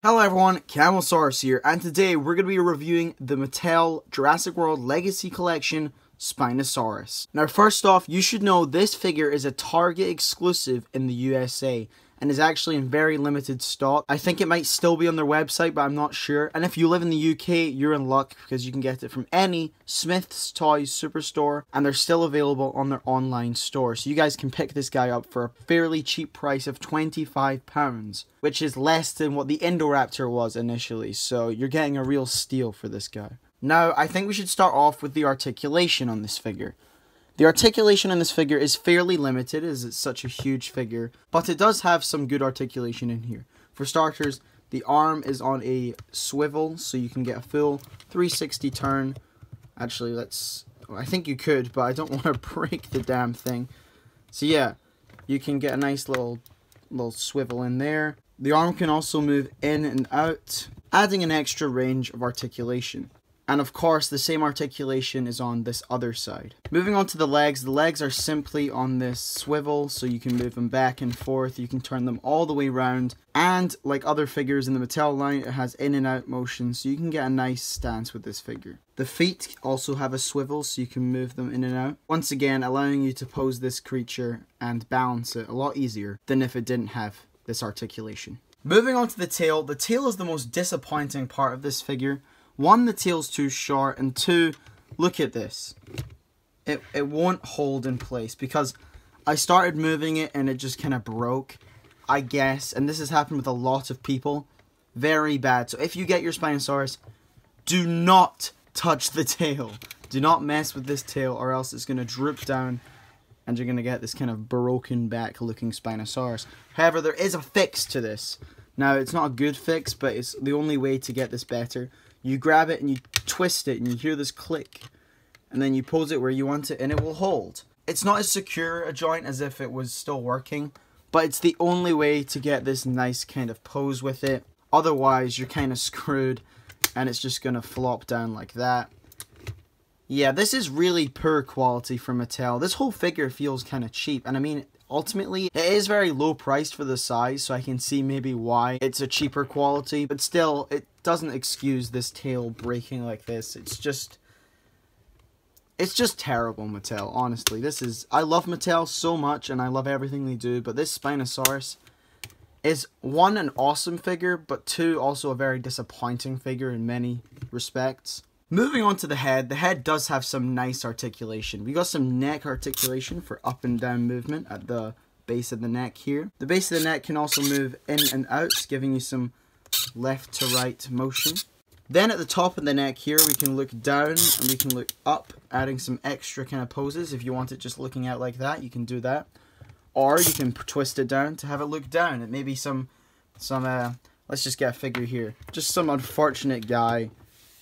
Hello everyone, Camosaurus here, and today we're going to be reviewing the Mattel Jurassic World Legacy Collection Spinosaurus. Now first off, you should know this figure is a Target exclusive in the USA and is actually in very limited stock. I think it might still be on their website, but I'm not sure. And if you live in the UK, you're in luck because you can get it from any Smith's Toys superstore and they're still available on their online store. So you guys can pick this guy up for a fairly cheap price of £25, which is less than what the Indoraptor was initially. So you're getting a real steal for this guy. Now, I think we should start off with the articulation on this figure. The articulation on this figure is fairly limited as it's such a huge figure, but it does have some good articulation in here. For starters, the arm is on a swivel, so you can get a full 360 turn. Actually, I think you could, but I don't want to break the damn thing. So yeah, you can get a nice little swivel in there. The arm can also move in and out, adding an extra range of articulation. And of course, the same articulation is on this other side. Moving on to the legs are simply on this swivel, so you can move them back and forth. You can turn them all the way around. And like other figures in the Mattel line, it has in and out motion, so you can get a nice stance with this figure. The feet also have a swivel, so you can move them in and out. Once again, allowing you to pose this creature and balance it a lot easier than if it didn't have this articulation. Moving on to the tail is the most disappointing part of this figure. One, the tail's too short, and two, look at this. It won't hold in place because I started moving it and it just kind of broke, I guess. And this has happened with a lot of people. Very bad. So if you get your Spinosaurus, do not touch the tail. Do not mess with this tail or else it's going to droop down and you're going to get this kind of broken back looking Spinosaurus. However, there is a fix to this. Now, it's not a good fix, but it's the only way to get this better. You grab it and you twist it and you hear this click. And then you pose it where you want it and it will hold. It's not as secure a joint as if it was still working, but it's the only way to get this nice kind of pose with it. Otherwise, you're kind of screwed and it's just going to flop down like that. Yeah, this is really poor quality from Mattel. This whole figure feels kind of cheap. And I mean, ultimately, it is very low priced for the size, so I can see maybe why it's a cheaper quality. But still, it doesn't excuse this tail breaking like this. It's just terrible, Mattel, honestly. I love Mattel so much, and I love everything they do, but this Spinosaurus is, one, an awesome figure, but two, also a very disappointing figure in many respects. Moving on to the head does have some nice articulation. We got some neck articulation for up and down movement at the base of the neck here. The base of the neck can also move in and out, giving you some left to right motion. Then at the top of the neck here, we can look down and we can look up, adding some extra kind of poses. If you want it just looking out like that, you can do that. Or you can twist it down to have it look down. It may be let's just get a figure here. Just some unfortunate guy,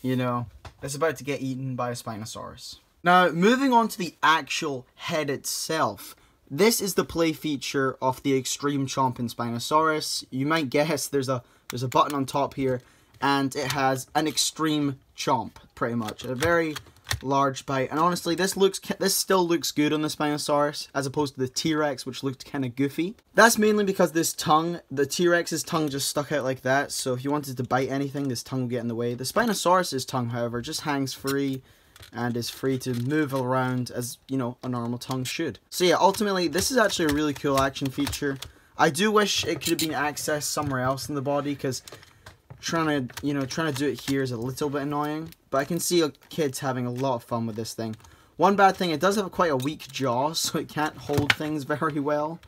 you know, that's about to get eaten by a Spinosaurus. Now, moving on to the actual head itself. This is the play feature of the Extreme Chomping Spinosaurus. You might guess there's a button on top here, and it has an extreme chomp, pretty much. A very large bite. And honestly, this still looks good on the Spinosaurus, as opposed to the T-Rex, which looked kind of goofy. That's mainly because this tongue, the T-Rex's tongue just stuck out like that, so if you wanted to bite anything, this tongue will get in the way. The Spinosaurus's tongue, however, just hangs free and is free to move around as, you know, a normal tongue should. So yeah, ultimately, this is actually a really cool action feature. I do wish it could have been accessed somewhere else in the body, because trying to do it here is a little bit annoying. But I can see kids having a lot of fun with this thing. One bad thing, it does have quite a weak jaw, so it can't hold things very well.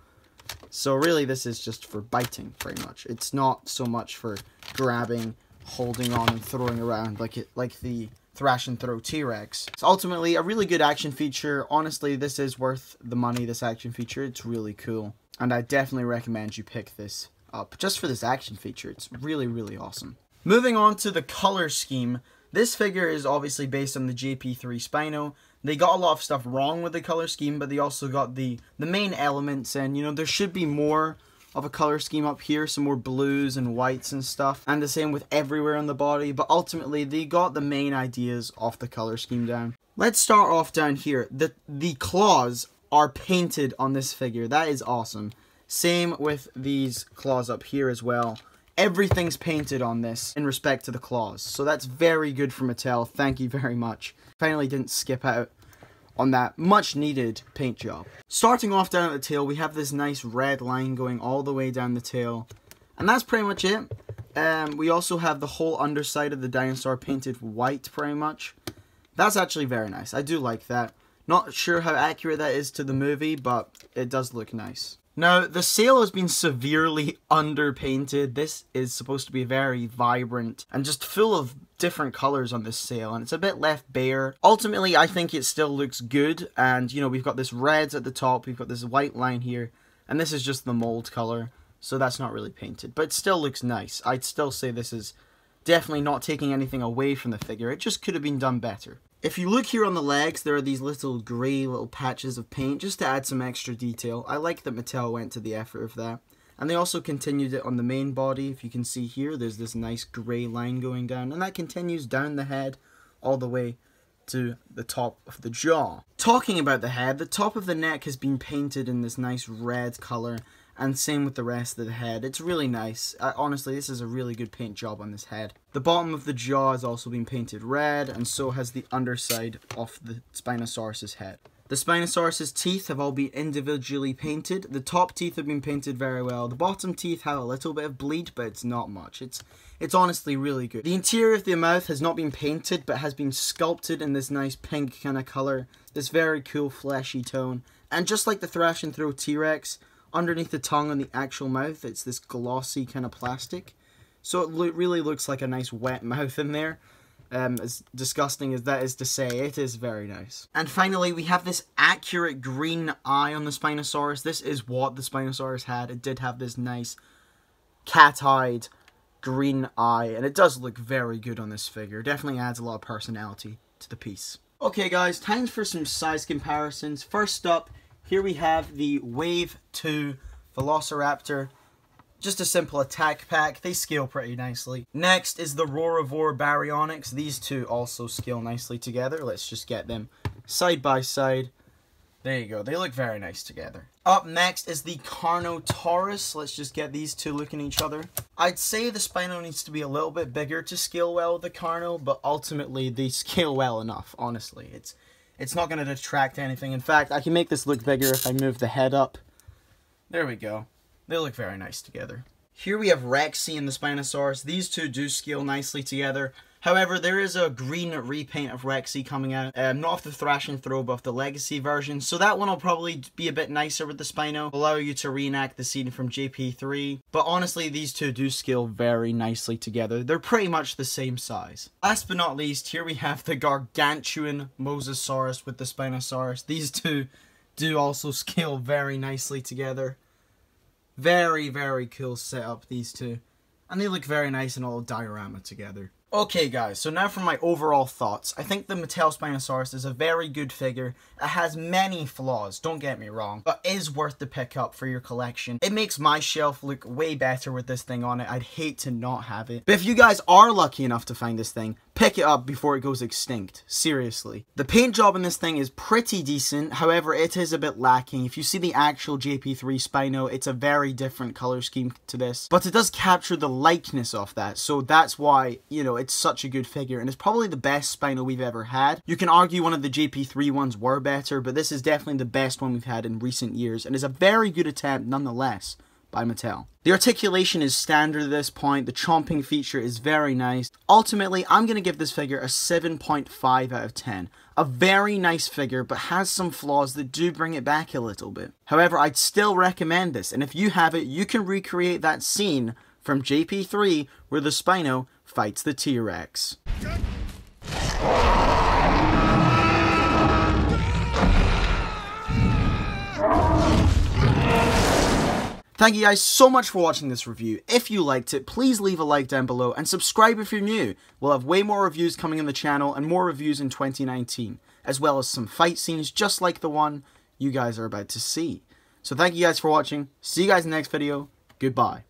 So really, this is just for biting, pretty much. It's not so much for grabbing, holding on, and throwing around like the Thrash and Throw T-Rex. It's ultimately a really good action feature. Honestly, this is worth the money, this action feature. It's really cool. And I definitely recommend you pick this up just for this action feature. It's really, really awesome. Moving on to the color scheme. This figure is obviously based on the JP3 Spino. They got a lot of stuff wrong with the color scheme, but they also got the main elements, and, you know, there should be more of a color scheme up here, some more blues and whites and stuff, and the same with everywhere on the body, but ultimately they got the main ideas of the color scheme down. Let's start off down here. The claws are painted on this figure. That is awesome. Same with these claws up here as well. everything's painted on this in respect to the claws. So that's very good for Mattel. Thank you very much. Finally didn't skip out on that much needed paint job. Starting off down at the tail, we have this nice red line going all the way down the tail. And that's pretty much it. We also have the whole underside of the dinosaur painted white pretty much. That's actually very nice. I do like that. Not sure how accurate that is to the movie, but it does look nice. Now, the sail has been severely underpainted. This is supposed to be very vibrant and just full of different colors on this sail, and it's a bit left bare. Ultimately, I think it still looks good, and, you know, we've got this reds at the top, we've got this white line here, and this is just the mold color, so that's not really painted, but it still looks nice. I'd still say this is definitely not taking anything away from the figure. It just could have been done better. If you look here on the legs, there are these little grey little patches of paint just to add some extra detail. I like that Mattel went to the effort of that. And they also continued it on the main body. If you can see here, there's this nice grey line going down, and that continues down the head all the way to the top of the jaw. Talking about the head, the top of the neck has been painted in this nice red colour, and same with the rest of the head. It's really nice. Honestly, this is a really good paint job on this head. The bottom of the jaw has also been painted red, and so has the underside of the Spinosaurus's head. The Spinosaurus's teeth have all been individually painted. The top teeth have been painted very well. The bottom teeth have a little bit of bleed, but it's not much. It's honestly really good. The interior of the mouth has not been painted, but has been sculpted in this nice pink kind of color. This very cool fleshy tone. And just like the Thrash and Throw T-Rex, underneath the tongue and the actual mouth, it's this glossy kind of plastic. So it really looks like a nice wet mouth in there. As disgusting as that is to say, it is very nice. And finally, we have this accurate green eye on the Spinosaurus. This is what the Spinosaurus had. It did have this nice cat-eyed green eye, and it does look very good on this figure. Definitely adds a lot of personality to the piece. Okay guys, time for some size comparisons. First up, here we have the Wave 2 Velociraptor. Just a simple attack pack. They scale pretty nicely. Next is the Roarivore Baryonyx. These two also scale nicely together. Let's just get them side by side. There you go. They look very nice together. Up next is the Carnotaurus. Let's just get these two looking at each other. I'd say the Spino needs to be a little bit bigger to scale well with the Carno, but ultimately they scale well enough, honestly. It's not going to detract anything. In fact, I can make this look bigger if I move the head up. There we go. They look very nice together. Here we have Rexy and the Spinosaurus. These two do scale nicely together. However, there is a green repaint of Rexy coming out. Not off the Thrash and Throw, but off the Legacy version. So that one will probably be a bit nicer with the Spino. Allow you to reenact the scene from JP3. But honestly, these two do scale very nicely together. They're pretty much the same size. Last but not least, here we have the Gargantuan Mosasaurus with the Spinosaurus. These two do also scale very nicely together. Very, very cool setup, these two. And they look very nice in a little diorama together. Okay guys, so now for my overall thoughts. I think the Mattel Spinosaurus is a very good figure. It has many flaws, don't get me wrong, but is worth the pick up for your collection. It makes my shelf look way better with this thing on it. I'd hate to not have it. But if you guys are lucky enough to find this thing, pick it up before it goes extinct. Seriously. The paint job in this thing is pretty decent, however it is a bit lacking. If you see the actual JP3 Spino, it's a very different color scheme to this, but it does capture the likeness of that, so that's why, you know, it's such a good figure, and it's probably the best Spino we've ever had. You can argue one of the JP3 ones were better, but this is definitely the best one we've had in recent years, and is a very good attempt nonetheless by Mattel. The articulation is standard at this point. The chomping feature is very nice. Ultimately, I'm going to give this figure a 7.5 out of 10. A very nice figure, but has some flaws that do bring it back a little bit. However, I'd still recommend this, and if you have it, you can recreate that scene from JP3 where the Spino fights the T-Rex. Thank you guys so much for watching this review. If you liked it, please leave a like down below and subscribe if you're new. We'll have way more reviews coming on the channel and more reviews in 2019, as well as some fight scenes just like the one you guys are about to see. So thank you guys for watching. See you guys in the next video. Goodbye.